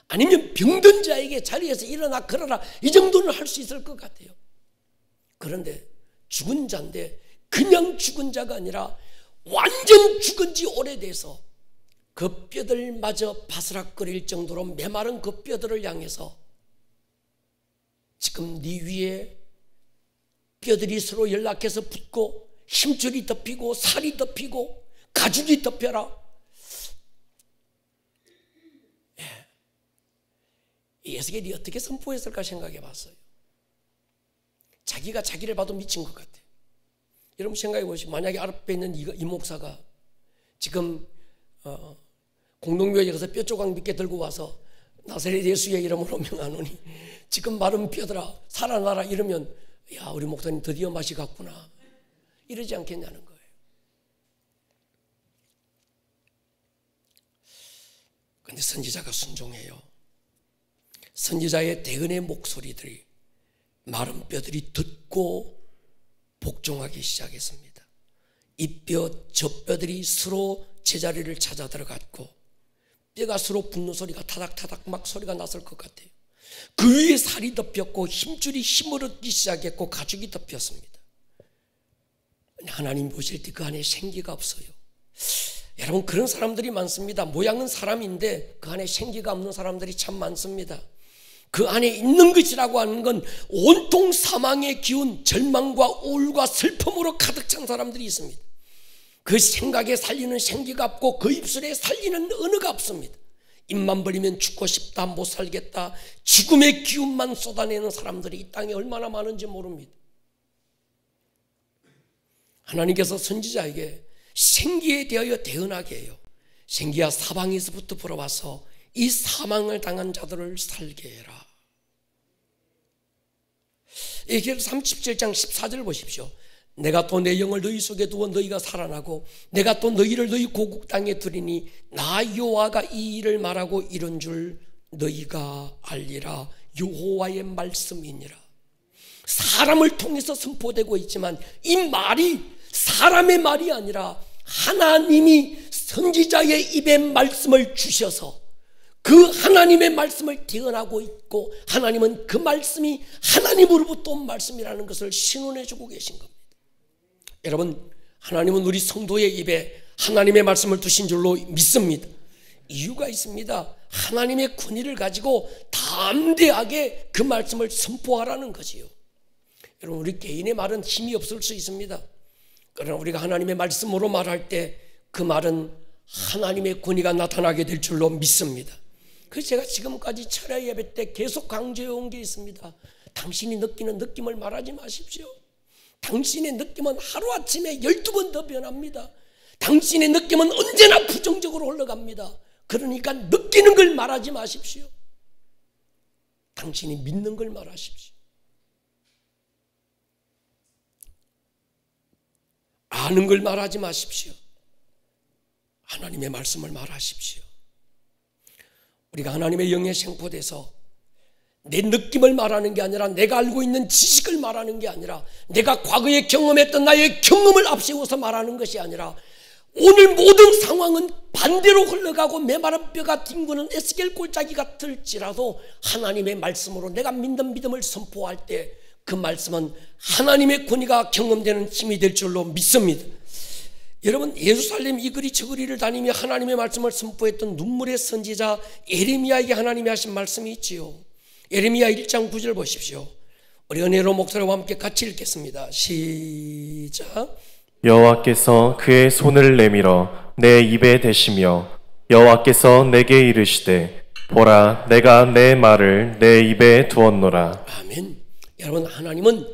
아니면 병든 자에게 자리에서 일어나 걸어라, 이 정도는 할 수 있을 것 같아요. 그런데 죽은 자인데 그냥 죽은 자가 아니라 완전 죽은 지 오래돼서 그 뼈들마저 바스락거릴 정도로 메마른 그 뼈들을 향해서 지금 네 위에 뼈들이 서로 연락해서 붙고 힘줄이 덮이고 살이 덮이고 가죽이 덮여라. 이 에스겔이 어떻게 선포했을까 생각해 봤어요. 자기가 자기를 봐도 미친 것 같아요. 여러분 생각해 보시면 만약에 앞에 있는 이 목사가 지금 공동묘지에 가서 뼈 조각 몇 개 들고 와서 나사렛 예수의 이름으로 명하노니 지금 마른 뼈들아 살아나라 이러면 야, 우리 목사님 드디어 맛이 갔구나 이러지 않겠냐는 거예요. 그런데 선지자가 순종해요. 선지자의 대언의 목소리들이 마른 뼈들이 듣고 복종하기 시작했습니다. 이 뼈, 저 뼈들이 서로 제자리를 찾아 들어갔고 뼈가 서로 붙는 소리가 타닥타닥 막 소리가 났을 것 같아요. 그 위에 살이 덮였고 힘줄이 힘을 얻기 시작했고 가죽이 덮였습니다. 하나님 보실 때 그 안에 생기가 없어요. 여러분 그런 사람들이 많습니다. 모양은 사람인데 그 안에 생기가 없는 사람들이 참 많습니다. 그 안에 있는 것이라고 하는 건 온통 사망의 기운, 절망과 우울과 슬픔으로 가득 찬 사람들이 있습니다. 그 생각에 살리는 생기가 없고 그 입술에 살리는 언어가 없습니다. 입만 벌리면 죽고 싶다, 못 살겠다, 죽음의 기운만 쏟아내는 사람들이 이 땅에 얼마나 많은지 모릅니다. 하나님께서 선지자에게 생기에 대하여 대언하게 해요. 생기야, 사방에서부터 불어와서 이 사망을 당한 자들을 살게 해라. 에스겔 37장 14절 보십시오. 내가 또 내 영을 너희 속에 두어 너희가 살아나고 내가 또 너희를 너희 고국 땅에 두리니 나 여호와가 이 일을 말하고 이런 줄 너희가 알리라. 여호와의 말씀이니라. 사람을 통해서 선포되고 있지만 이 말이 사람의 말이 아니라 하나님이 선지자의 입에 말씀을 주셔서 그 하나님의 말씀을 대언하고 있고 하나님은 그 말씀이 하나님으로부터 온 말씀이라는 것을 신원해 주고 계신 겁니다. 여러분, 하나님은 우리 성도의 입에 하나님의 말씀을 두신 줄로 믿습니다. 이유가 있습니다. 하나님의 권위를 가지고 담대하게 그 말씀을 선포하라는 거지요. 여러분, 우리 개인의 말은 힘이 없을 수 있습니다. 그러나 우리가 하나님의 말씀으로 말할 때 그 말은 하나님의 권위가 나타나게 될 줄로 믿습니다. 그래서 제가 지금까지 철야 예배 때 계속 강조해 온 게 있습니다. 당신이 느끼는 느낌을 말하지 마십시오. 당신의 느낌은 하루아침에 12번 더 변합니다. 당신의 느낌은 언제나 부정적으로 흘러갑니다. 그러니까 느끼는 걸 말하지 마십시오. 당신이 믿는 걸 말하십시오. 아는 걸 말하지 마십시오. 하나님의 말씀을 말하십시오. 우리가 하나님의 영에 생포돼서 내 느낌을 말하는 게 아니라, 내가 알고 있는 지식을 말하는 게 아니라, 내가 과거에 경험했던 나의 경험을 앞세워서 말하는 것이 아니라, 오늘 모든 상황은 반대로 흘러가고 메마른 뼈가 뒹구는 에스겔 골짜기 같을지라도 하나님의 말씀으로 내가 믿는 믿음을 선포할 때 그 말씀은 하나님의 권위가 경험되는 힘이 될 줄로 믿습니다. 여러분, 예루살렘 이 거리 저 거리를 다니며 하나님의 말씀을 선포했던 눈물의 선지자 예레미야에게 하나님이 하신 말씀이 있지요. 예레미야 1장 9절 보십시오. 우리 은혜로 목사와 함께 같이 읽겠습니다. 시작. 여호와께서 그의 손을 내밀어 내 입에 대시며 여호와께서 내게 이르시되 보라 내가 내 말을 내 입에 두었노라. 아멘. 여러분, 하나님은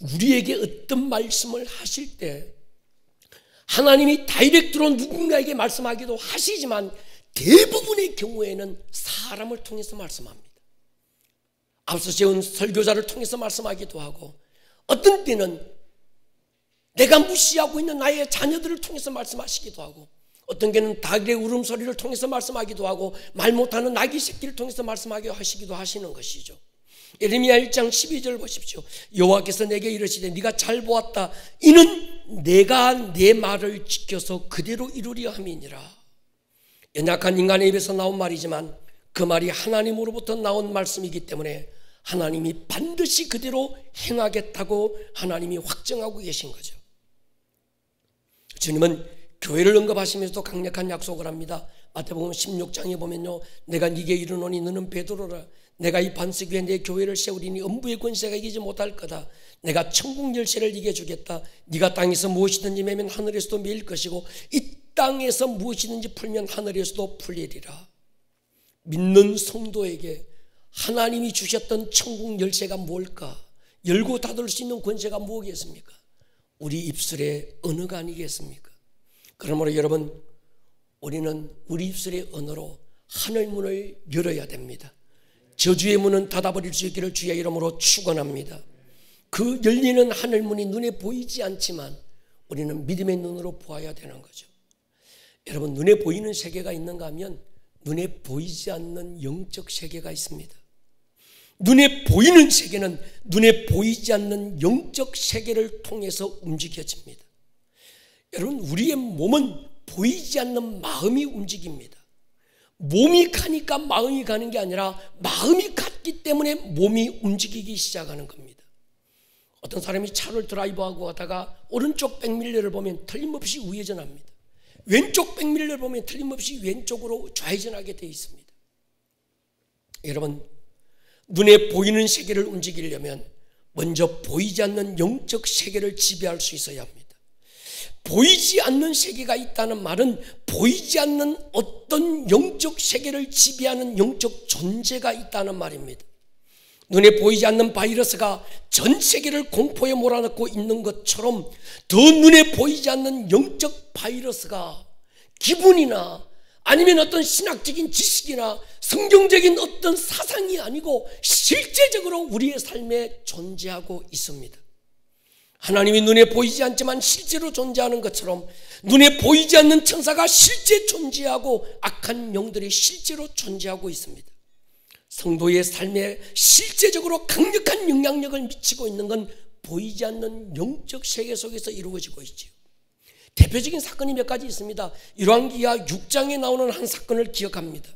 우리에게 어떤 말씀을 하실 때 하나님이 다이렉트로 누군가에게 말씀하기도 하시지만 대부분의 경우에는 사람을 통해서 말씀합니다. 앞서 세운 설교자를 통해서 말씀하기도 하고, 어떤 때는 내가 무시하고 있는 나의 자녀들을 통해서 말씀하시기도 하고, 어떤 때는 닭의 울음소리를 통해서 말씀하기도 하고, 말 못하는 나귀 새끼를 통해서 말씀하기도 하시는 것이죠. 예레미야 1장 12절 보십시오. 여호와께서 내게 이르시되 네가 잘 보았다. 이는 내가 내 말을 지켜서 그대로 이루려 함이니라. 연약한 인간의 입에서 나온 말이지만 그 말이 하나님으로부터 나온 말씀이기 때문에 하나님이 반드시 그대로 행하겠다고 하나님이 확정하고 계신 거죠. 주님은 교회를 언급하시면서도 강력한 약속을 합니다. 마태복음 16장에 보면요, 내가 네게 이르노니 너는 베드로라. 내가 이 반석 위에 내 교회를 세우리니 음부의 권세가 이기지 못할 거다. 내가 천국 열쇠를 네게 주겠다. 네가 땅에서 무엇이든지 매면 하늘에서도 매일 것이고 이 땅에서 무엇이든지 풀면 하늘에서도 풀리리라. 믿는 성도에게 하나님이 주셨던 천국 열쇠가 뭘까? 열고 닫을 수 있는 권세가 무엇이겠습니까? 우리 입술의 언어가 아니겠습니까? 그러므로 여러분, 우리는 우리 입술의 언어로 하늘 문을 열어야 됩니다. 저주의 문은 닫아버릴 수 있기를 주의 이름으로 축원합니다. 그 열리는 하늘 문이 눈에 보이지 않지만 우리는 믿음의 눈으로 보아야 되는 거죠. 여러분, 눈에 보이는 세계가 있는가 하면 눈에 보이지 않는 영적 세계가 있습니다. 눈에 보이는 세계는 눈에 보이지 않는 영적 세계를 통해서 움직여집니다. 여러분, 우리의 몸은 보이지 않는 마음이 움직입니다. 몸이 가니까 마음이 가는 게 아니라 마음이 갔기 때문에 몸이 움직이기 시작하는 겁니다. 어떤 사람이 차를 드라이브하고 가다가 오른쪽 백밀러를 보면 틀림없이 우회전합니다. 왼쪽 백밀러를 보면 틀림없이 왼쪽으로 좌회전하게 되어 있습니다. 여러분, 눈에 보이는 세계를 움직이려면 먼저 보이지 않는 영적 세계를 지배할 수 있어야 합니다. 보이지 않는 세계가 있다는 말은 보이지 않는 어떤 영적 세계를 지배하는 영적 존재가 있다는 말입니다. 눈에 보이지 않는 바이러스가 전 세계를 공포에 몰아넣고 있는 것처럼 더 눈에 보이지 않는 영적 바이러스가 기분이나 아니면 어떤 신학적인 지식이나 성경적인 어떤 사상이 아니고 실제적으로 우리의 삶에 존재하고 있습니다. 하나님이 눈에 보이지 않지만 실제로 존재하는 것처럼 눈에 보이지 않는 천사가 실제 존재하고 악한 영들이 실제로 존재하고 있습니다. 성도의 삶에 실제적으로 강력한 영향력을 미치고 있는 건 보이지 않는 영적 세계 속에서 이루어지고 있죠. 대표적인 사건이 몇 가지 있습니다. 열왕기하 6장에 나오는 한 사건을 기억합니다.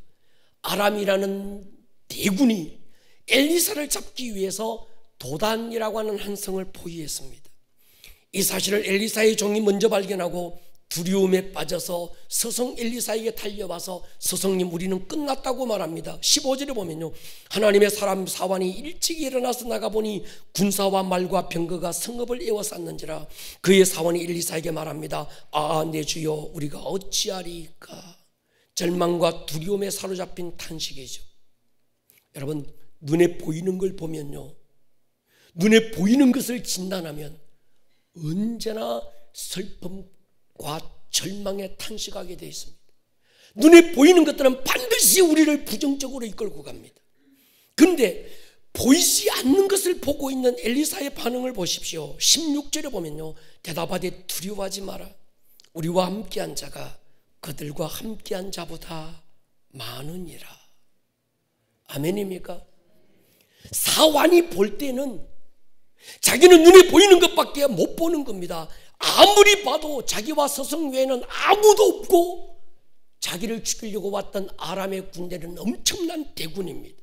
아람이라는 대군이 엘리사를 잡기 위해서 도단이라고 하는 한 성을 포위했습니다. 이 사실을 엘리사의 종이 먼저 발견하고 두려움에 빠져서 서성 엘리사에게 달려와서 서성님 우리는 끝났다고 말합니다. 15절에 보면요, 하나님의 사람 사환이 일찍 일어나서 나가보니 군사와 말과 병거가 성읍을 에워쌌는지라. 그의 사환이 엘리사에게 말합니다. 아, 내 주여, 우리가 어찌하리까. 절망과 두려움에 사로잡힌 탄식이죠. 여러분, 눈에 보이는 걸 보면요, 눈에 보이는 것을 진단하면 언제나 슬픔과 절망에 탄식하게 되어 있습니다. 눈에 보이는 것들은 반드시 우리를 부정적으로 이끌고 갑니다. 그런데 보이지 않는 것을 보고 있는 엘리사의 반응을 보십시오. 16절에 보면요, 대답하되 두려워하지 마라. 우리와 함께한 자가 그들과 함께한 자보다 많으니라. 아멘입니까? 사환이 볼 때는 자기는 눈에 보이는 것밖에 못 보는 겁니다. 아무리 봐도 자기와 서성 외에는 아무도 없고 자기를 죽이려고 왔던 아람의 군대는 엄청난 대군입니다.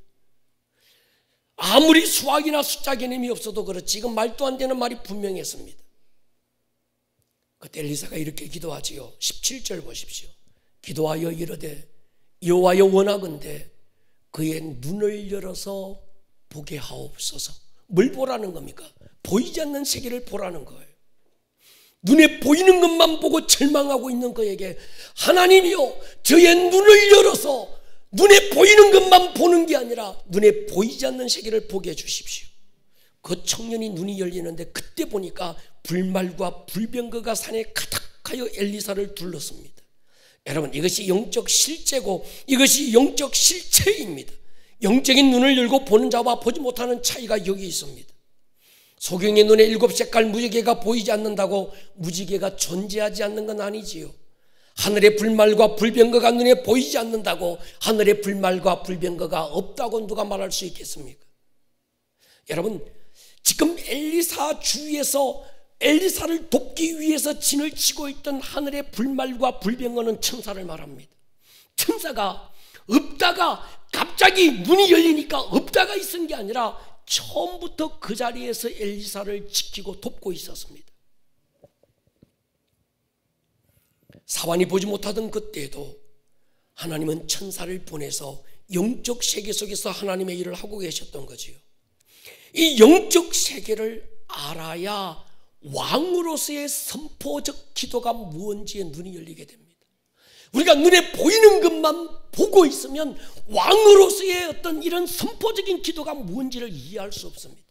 아무리 수학이나 숫자 개념이 없어도 그렇지 지금 말도 안 되는 말이 분명했습니다. 그때 엘리사가 이렇게 기도하지요. 17절 보십시오. 기도하여 이르되 여호와여 원하건대 그의 눈을 열어서 보게 하옵소서. 뭘 보라는 겁니까? 보이지 않는 세계를 보라는 거예요. 눈에 보이는 것만 보고 절망하고 있는 그에게 하나님이요 저의 눈을 열어서 눈에 보이는 것만 보는 게 아니라 눈에 보이지 않는 세계를 보게 해주십시오. 그 청년이 눈이 열리는데 그때 보니까 불말과 불병거가 산에 가득하여 엘리사를 둘렀습니다. 여러분 이것이 영적 실제고 이것이 영적 실체입니다. 영적인 눈을 열고 보는 자와 보지 못하는 차이가 여기 있습니다. 소경의 눈에 7색깔 무지개가 보이지 않는다고 무지개가 존재하지 않는 건 아니지요. 하늘의 불말과 불병거가 눈에 보이지 않는다고 하늘의 불말과 불병거가 없다고 누가 말할 수 있겠습니까? 여러분 지금 엘리사 주위에서 엘리사를 돕기 위해서 진을 치고 있던 하늘의 불말과 불병거는 천사를 말합니다. 천사가 없다가 갑자기 눈이 열리니까 없다가 있은 게 아니라 처음부터 그 자리에서 엘리사를 지키고 돕고 있었습니다. 사환이 보지 못하던 그때에도 하나님은 천사를 보내서 영적 세계 속에서 하나님의 일을 하고 계셨던 거지요. 이 영적 세계를 알아야 왕으로서의 선포적 기도가 무언지에 눈이 열리게 됩니다. 우리가 눈에 보이는 것만 보고 있으면 왕으로서의 어떤 이런 선포적인 기도가 무언지를 이해할 수 없습니다.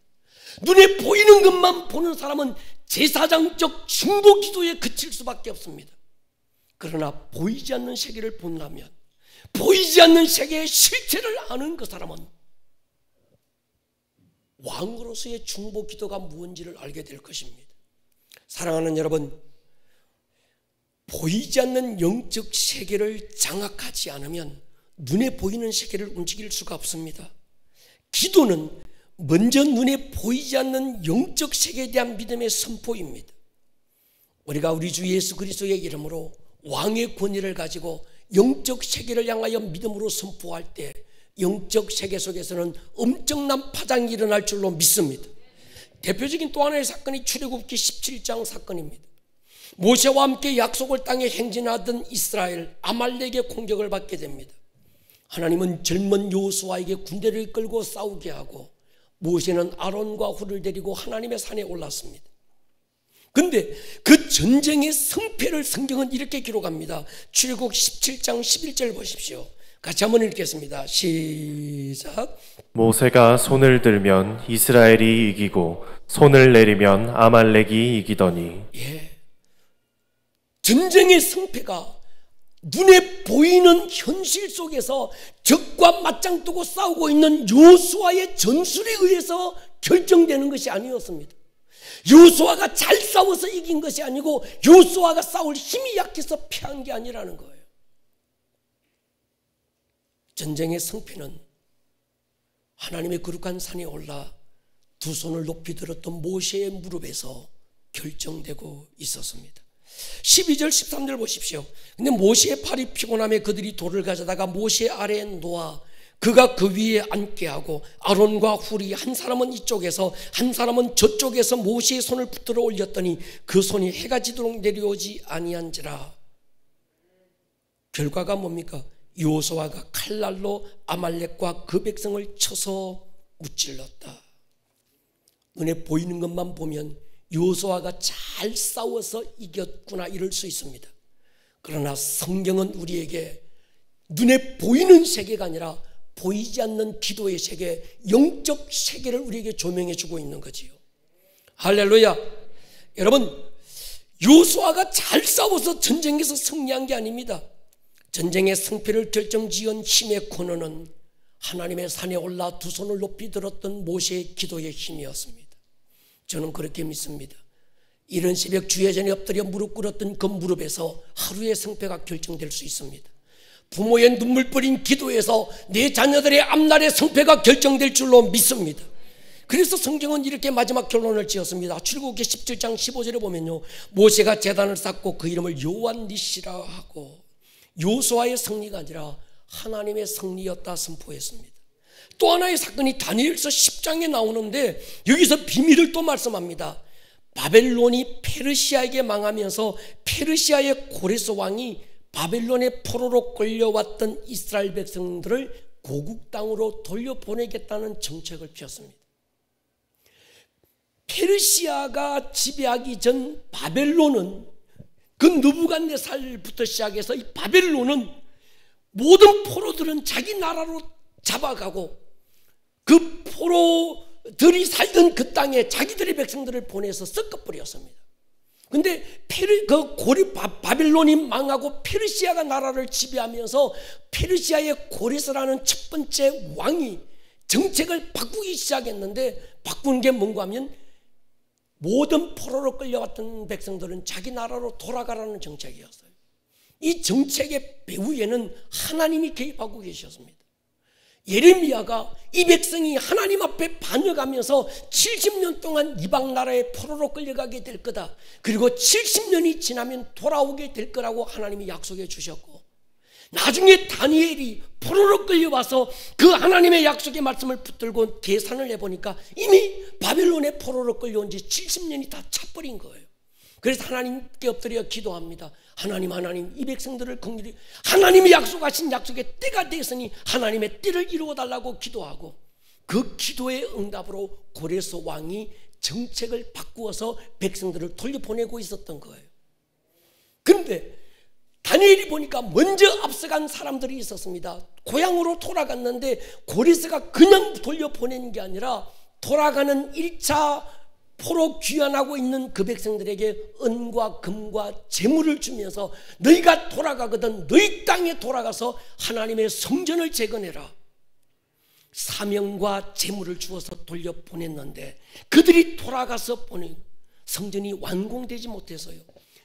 눈에 보이는 것만 보는 사람은 제사장적 중보 기도에 그칠 수밖에 없습니다. 그러나 보이지 않는 세계를 본다면 보이지 않는 세계의 실체를 아는 그 사람은 왕으로서의 중보 기도가 무언지를 알게 될 것입니다. 사랑하는 여러분, 보이지 않는 영적 세계를 장악하지 않으면 눈에 보이는 세계를 움직일 수가 없습니다. 기도는 먼저 눈에 보이지 않는 영적 세계에 대한 믿음의 선포입니다. 우리가 우리 주 예수 그리스도의 이름으로 왕의 권위를 가지고 영적 세계를 향하여 믿음으로 선포할 때 영적 세계 속에서는 엄청난 파장이 일어날 줄로 믿습니다. 대표적인 또 하나의 사건이 출애굽기 17장 사건입니다. 모세와 함께 약속을 땅에 행진하던 이스라엘 아말렉의 공격을 받게 됩니다. 하나님은 젊은 여호수아에게 군대를 이끌고 싸우게 하고 모세는 아론과 훌을 데리고 하나님의 산에 올랐습니다. 그런데 그 전쟁의 승패를 성경은 이렇게 기록합니다. 출애굽 17장 11절 보십시오. 같이 한번 읽겠습니다. 시작. 모세가 손을 들면 이스라엘이 이기고 손을 내리면 아말렉이 이기더니. 전쟁의 승패가 눈에 보이는 현실 속에서 적과 맞짱 뜨고 싸우고 있는 여호수아의 전술에 의해서 결정되는 것이 아니었습니다. 여호수아가 잘 싸워서 이긴 것이 아니고 여호수아가 싸울 힘이 약해서 패한 게 아니라는 거예요. 전쟁의 승패는 하나님의 거룩한 산에 올라 두 손을 높이 들었던 모세의 무릎에서 결정되고 있었습니다. 12절 13절 보십시오. 근데 모세의 팔이 피곤함에 그들이 돌을 가져다가 모세 아래에 놓아 그가 그 위에 앉게 하고 아론과 훌이 한 사람은 이쪽에서 한 사람은 저쪽에서 모세의 손을 붙들어 올렸더니 그 손이 해가 지도록 내려오지 아니한지라. 결과가 뭡니까? 여호수아가 칼날로 아말렉과 그 백성을 쳐서 무찔렀다. 눈에 보이는 것만 보면 여호수아가 잘 싸워서 이겼구나 이럴 수 있습니다. 그러나 성경은 우리에게 눈에 보이는 세계가 아니라 보이지 않는 기도의 세계, 영적 세계를 우리에게 조명해 주고 있는 거지요. 할렐루야. 여러분, 여호수아가 잘 싸워서 전쟁에서 승리한 게 아닙니다. 전쟁의 승패를 결정지은 힘의 권한은 하나님의 산에 올라 두 손을 높이 들었던 모세의 기도의 힘이었습니다. 저는 그렇게 믿습니다. 이른 새벽 주야전에 엎드려 무릎 꿇었던 그 무릎에서 하루의 승패가 결정될 수 있습니다. 부모의 눈물 뿌린 기도에서 내 자녀들의 앞날의 성패가 결정될 줄로 믿습니다. 그래서 성경은 이렇게 마지막 결론을 지었습니다. 출애굽기 17장 15절에 보면요, 모세가 제단을 쌓고 그 이름을 여호와니시라 하고, 요수아의 승리가 아니라 하나님의 승리였다 선포했습니다. 또 하나의 사건이 다니엘서 10장에 나오는데 여기서 비밀을 또 말씀합니다. 바벨론이 페르시아에게 망하면서 페르시아의 고레스 왕이 바벨론의 포로로 끌려왔던 이스라엘 백성들을 고국 땅으로 돌려보내겠다는 정책을 펴습니다. 페르시아가 지배하기 전 바벨론은, 그 느부갓네살부터 시작해서 이 바벨론은 모든 포로들은 자기 나라로 잡아가고 그 포로들이 살던 그 땅에 자기들의 백성들을 보내서 섞어버렸습니다. 근데 바벨론이 망하고 페르시아가 나라를 지배하면서 페르시아의 고레스라는 첫 번째 왕이 정책을 바꾸기 시작했는데, 바꾼 게 뭔가 하면 모든 포로로 끌려왔던 백성들은 자기 나라로 돌아가라는 정책이었어요. 이 정책의 배후에는 하나님이 개입하고 계셨습니다. 예레미야가 이 백성이 하나님 앞에 반역하면서 70년 동안 이방 나라의 포로로 끌려가게 될 거다, 그리고 70년이 지나면 돌아오게 될 거라고 하나님이 약속해 주셨고, 나중에 다니엘이 포로로 끌려와서 그 하나님의 약속의 말씀을 붙들고 계산을 해보니까 이미 바벨론의 포로로 끌려온 지 70년이 다 차버린 거예요. 그래서 하나님께 엎드려 기도합니다. 하나님, 이 백성들을 긍휼히, 하나님이 약속하신 약속의 때가 됐으니 하나님의 때를 이루어달라고 기도하고, 그 기도의 응답으로 고레스 왕이 정책을 바꾸어서 백성들을 돌려보내고 있었던 거예요. 그런데 다니엘이 보니까 먼저 앞서간 사람들이 있었습니다. 고향으로 돌아갔는데 고레스가 그냥 돌려보내는 게 아니라 돌아가는 1차 포로 귀환하고 있는 그 백성들에게 은과 금과 재물을 주면서 너희가 돌아가거든 너희 땅에 돌아가서 하나님의 성전을 재건해라, 사명과 재물을 주어서 돌려보냈는데, 그들이 돌아가서 보낸 성전이 완공되지 못해서요,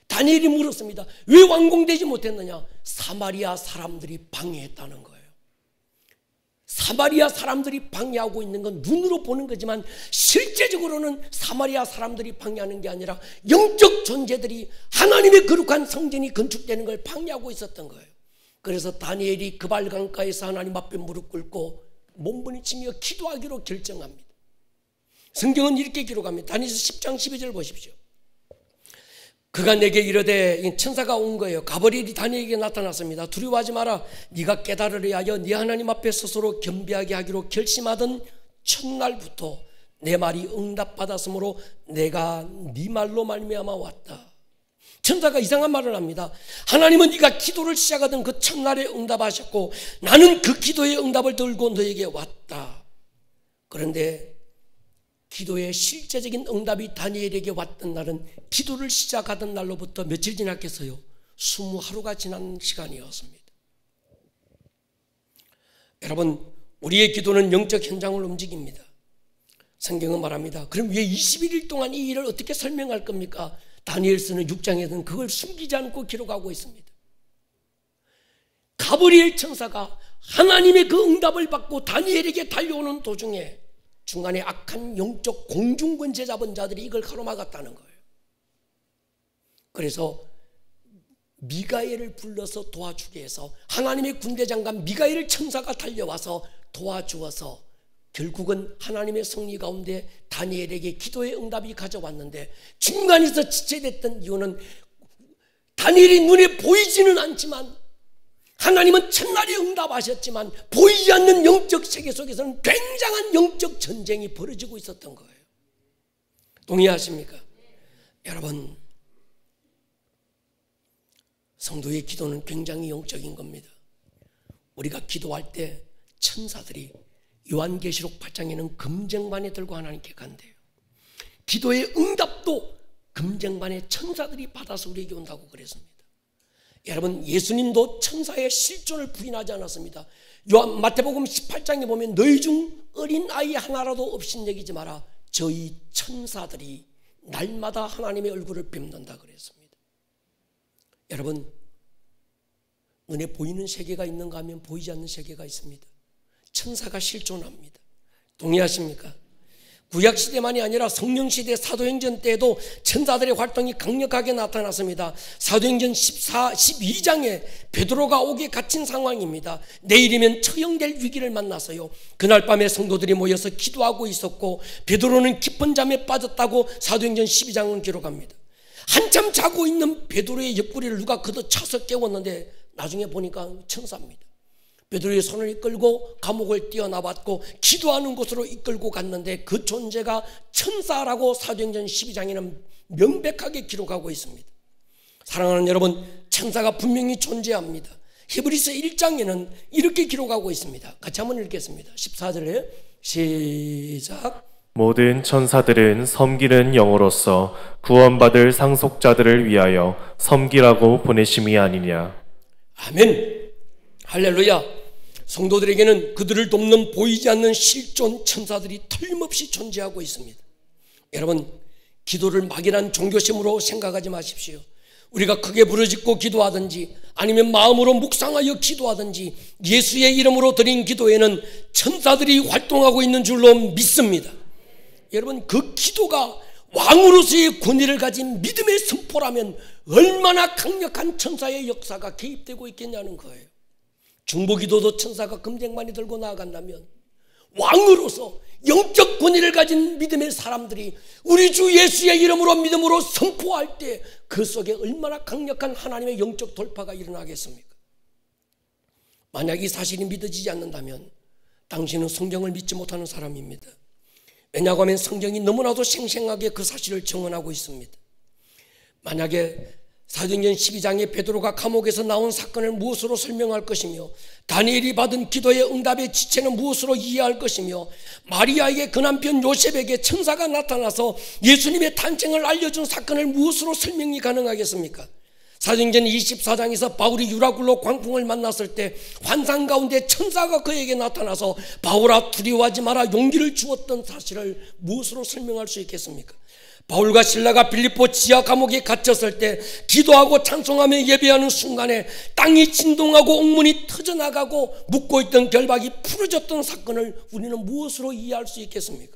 다니엘이 물었습니다. 왜 완공되지 못했느냐? 사마리아 사람들이 방해했다는 거예요. 사마리아 사람들이 방해하고 있는 건 눈으로 보는 거지만 실제적으로는 사마리아 사람들이 방해하는 게 아니라 영적 존재들이 하나님의 거룩한 성전이 건축되는 걸 방해하고 있었던 거예요. 그래서 다니엘이 그발강가에서 하나님 앞에 무릎 꿇고 몸부림치며 기도하기로 결정합니다. 성경은 이렇게 기록합니다. 다니엘서 10장 12절 보십시오. 그가 내게 이르되, 천사가 온 거예요. 가브리엘이 다니엘에게 나타났습니다. 두려워하지 마라. 네가 깨달으려 하여 네 하나님 앞에 스스로 겸비하게 하기로 결심하던 첫날부터 내 말이 응답받았으므로 내가 네 말로 말미암아 왔다. 천사가 이상한 말을 합니다. 하나님은 네가 기도를 시작하던 그 첫날에 응답하셨고 나는 그 기도의 응답을 들고 너에게 왔다. 그런데 기도의 실제적인 응답이 다니엘에게 왔던 날은 기도를 시작하던 날로부터 며칠 지났겠어요? 20하루가 지난 시간이었습니다. 여러분, 우리의 기도는 영적 현장을 움직입니다. 성경은 말합니다. 그럼 왜 21일 동안 이 일을 어떻게 설명할 겁니까? 다니엘서는 6장에서는 그걸 숨기지 않고 기록하고 있습니다. 가브리엘 천사가 하나님의 그 응답을 받고 다니엘에게 달려오는 도중에 중간에 악한 영적 공중권세 잡은 자들이 이걸 가로막았다는 거예요. 그래서 미가엘을 불러서 도와주게 해서 하나님의 군대장관 미가엘 천사가 달려와서 도와주어서 결국은 하나님의 승리 가운데 다니엘에게 기도의 응답이 가져왔는데, 중간에서 지체됐던 이유는 다니엘이 눈에 보이지는 않지만 하나님은 첫날에 응답하셨지만 보이지 않는 영적 세계 속에서는 굉장한 영적 전쟁이 벌어지고 있었던 거예요. 동의하십니까? 여러분, 성도의 기도는 굉장히 영적인 겁니다. 우리가 기도할 때 천사들이 요한계시록 8장에는 금쟁반에 들고 하나님께 간대요. 기도의 응답도 금쟁반에 천사들이 받아서 우리에게 온다고 그랬습니다. 여러분, 예수님도 천사의 실존을 부인하지 않았습니다. 마태복음 18장에 보면 너희 중 어린 아이 하나라도 없인 여기지 마라. 저희 천사들이 날마다 하나님의 얼굴을 뵙는다 그랬습니다. 여러분, 눈에 보이는 세계가 있는가 하면 보이지 않는 세계가 있습니다. 천사가 실존합니다. 동의하십니까? 구약시대만이 아니라 성령시대 사도행전 때에도 천사들의 활동이 강력하게 나타났습니다. 사도행전 12장에 베드로가 옥에 갇힌 상황입니다. 내일이면 처형될 위기를 만났어요. 그날 밤에 성도들이 모여서 기도하고 있었고 베드로는 깊은 잠에 빠졌다고 사도행전 12장은 기록합니다. 한참 자고 있는 베드로의 옆구리를 누가 걷어차서 깨웠는데 나중에 보니까 천사입니다. 베드로의 손을 이끌고 감옥을 뛰어나봤고 기도하는 곳으로 이끌고 갔는데 그 존재가 천사라고 사도행전 12장에는 명백하게 기록하고 있습니다. 사랑하는 여러분, 천사가 분명히 존재합니다. 히브리서 1장에는 이렇게 기록하고 있습니다. 같이 한번 읽겠습니다. 14절에 시작. 모든 천사들은 섬기는 영으로서 구원받을 상속자들을 위하여 섬기라고 보내심이 아니냐. 아멘. 할렐루야. 성도들에게는 그들을 돕는 보이지 않는 실존 천사들이 틀림없이 존재하고 있습니다. 여러분, 기도를 막연한 종교심으로 생각하지 마십시오. 우리가 크게 부르짖고 기도하든지 아니면 마음으로 묵상하여 기도하든지 예수의 이름으로 드린 기도에는 천사들이 활동하고 있는 줄로 믿습니다. 여러분, 그 기도가 왕으로서의 권위를 가진 믿음의 선포라면 얼마나 강력한 천사의 역사가 개입되고 있겠냐는 거예요. 중보기도도 천사가 금쟁반이 들고 나아간다면 왕으로서 영적 권위를 가진 믿음의 사람들이 우리 주 예수의 이름으로 믿음으로 선포할 때 그 속에 얼마나 강력한 하나님의 영적 돌파가 일어나겠습니까? 만약 이 사실이 믿어지지 않는다면 당신은 성경을 믿지 못하는 사람입니다. 왜냐하고 하면 성경이 너무나도 생생하게 그 사실을 증언하고 있습니다. 만약에 사도행전 12장에 베드로가 감옥에서 나온 사건을 무엇으로 설명할 것이며 다니엘이 받은 기도의 응답의 지체는 무엇으로 이해할 것이며 마리아에게 그 남편 요셉에게 천사가 나타나서 예수님의 탄생을 알려준 사건을 무엇으로 설명이 가능하겠습니까? 사도행전 24장에서 바울이 유라굴로 광풍을 만났을 때 환상 가운데 천사가 그에게 나타나서 바울아 두려워하지 마라 용기를 주었던 사실을 무엇으로 설명할 수 있겠습니까? 바울과 실라가 빌립보 지하 감옥에 갇혔을 때 기도하고 찬송하며 예배하는 순간에 땅이 진동하고 옥문이 터져나가고 묶고 있던 결박이 풀어졌던 사건을 우리는 무엇으로 이해할 수 있겠습니까?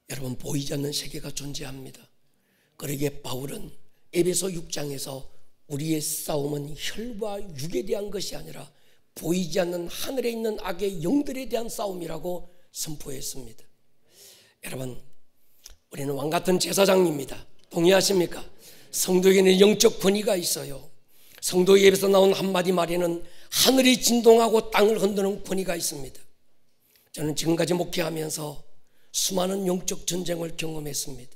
여러분, 보이지 않는 세계가 존재합니다. 그러기에 바울은 에베소 6장에서 우리의 싸움은 혈과 육에 대한 것이 아니라 보이지 않는 하늘에 있는 악의 영들에 대한 싸움이라고 선포했습니다. 여러분, 우리는 왕같은 제사장입니다. 동의하십니까? 성도에게는 영적 권위가 있어요. 성도의 입에서 나온 한마디 말에는 하늘이 진동하고 땅을 흔드는 권위가 있습니다. 저는 지금까지 목회하면서 수많은 영적 전쟁을 경험했습니다.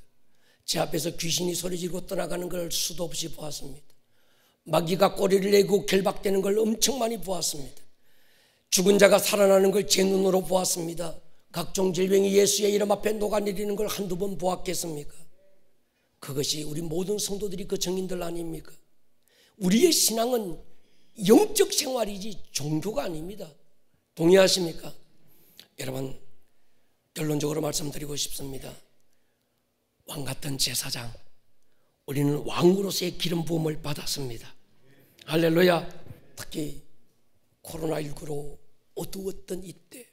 제 앞에서 귀신이 소리지르고 떠나가는 걸 수도 없이 보았습니다. 마귀가 꼬리를 내고 결박되는 걸 엄청 많이 보았습니다. 죽은 자가 살아나는 걸 제 눈으로 보았습니다. 각종 질병이 예수의 이름 앞에 녹아내리는 걸 한두 번 보았겠습니까? 그것이 우리 모든 성도들이 그 증인들 아닙니까? 우리의 신앙은 영적 생활이지 종교가 아닙니다. 동의하십니까? 여러분, 결론적으로 말씀드리고 싶습니다. 왕같은 제사장, 우리는 왕으로서의 기름 부음을 받았습니다. 할렐루야. 특히 코로나19로 어두웠던 이때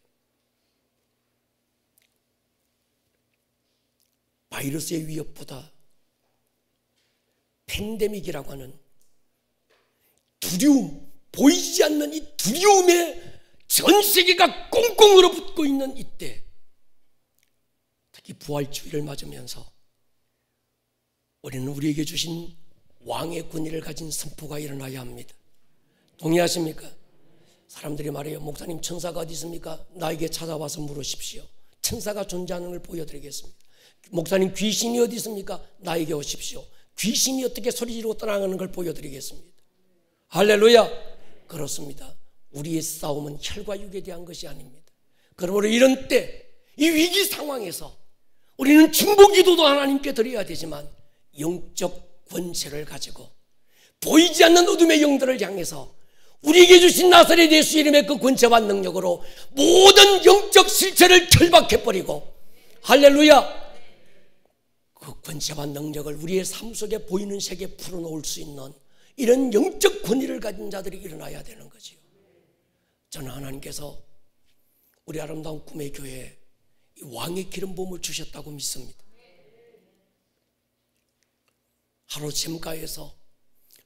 바이러스의 위협보다 팬데믹이라고 하는 두려움, 보이지 않는 이 두려움에 전 세계가 꽁꽁 얼어붙고 있는 이때, 특히 부활주의를 맞으면서 우리는 우리에게 주신 왕의 권위를 가진 선포가 일어나야 합니다. 동의하십니까? 사람들이 말해요. 목사님, 천사가 어디 있습니까? 나에게 찾아와서 물으십시오. 천사가 존재하는 걸 보여드리겠습니다. 목사님, 귀신이 어디 있습니까? 나에게 오십시오. 귀신이 어떻게 소리지르고 떠나가는 걸 보여드리겠습니다. 할렐루야. 그렇습니다. 우리의 싸움은 혈과 육에 대한 것이 아닙니다. 그러므로 이런 때, 이 위기 상황에서 우리는 중보기도도 하나님께 드려야 되지만 영적 권세를 가지고 보이지 않는 어둠의 영들을 향해서 우리에게 주신 나사렛 예수 이름의 그 권세와 능력으로 모든 영적 실체를 결박해버리고, 할렐루야, 그 권세와 능력을 우리의 삶 속에 보이는 세계에 풀어놓을 수 있는 이런 영적 권위를 가진 자들이 일어나야 되는 거지요. 저는 하나님께서 우리 아름다운 꿈의 교회에 왕의 기름 부음을 주셨다고 믿습니다. 하루 샘가에서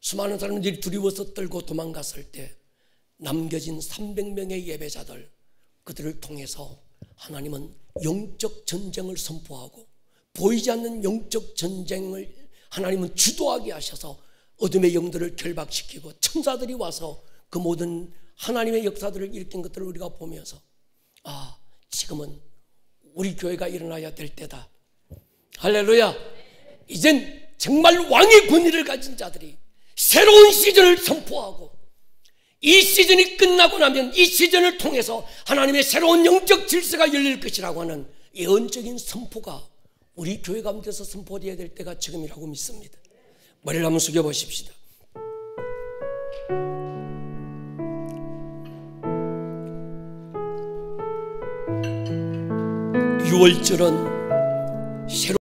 수많은 사람들이 두려워서 떨고 도망갔을 때 남겨진 300명의 예배자들, 그들을 통해서 하나님은 영적 전쟁을 선포하고 보이지 않는 영적 전쟁을 하나님은 주도하게 하셔서 어둠의 영들을 결박시키고 천사들이 와서 그 모든 하나님의 역사들을 일으킨 것들을 우리가 보면서 아, 지금은 우리 교회가 일어나야 될 때다. 할렐루야. 이젠 정말 왕의 권위를 가진 자들이 새로운 시즌을 선포하고 이 시즌이 끝나고 나면 이 시즌을 통해서 하나님의 새로운 영적 질서가 열릴 것이라고 하는 예언적인 선포가 우리 교회 가운데서 선포되어야 될 때가 지금이라고 믿습니다. 머리를 한번 숙여보십시다. 유월절은 새로운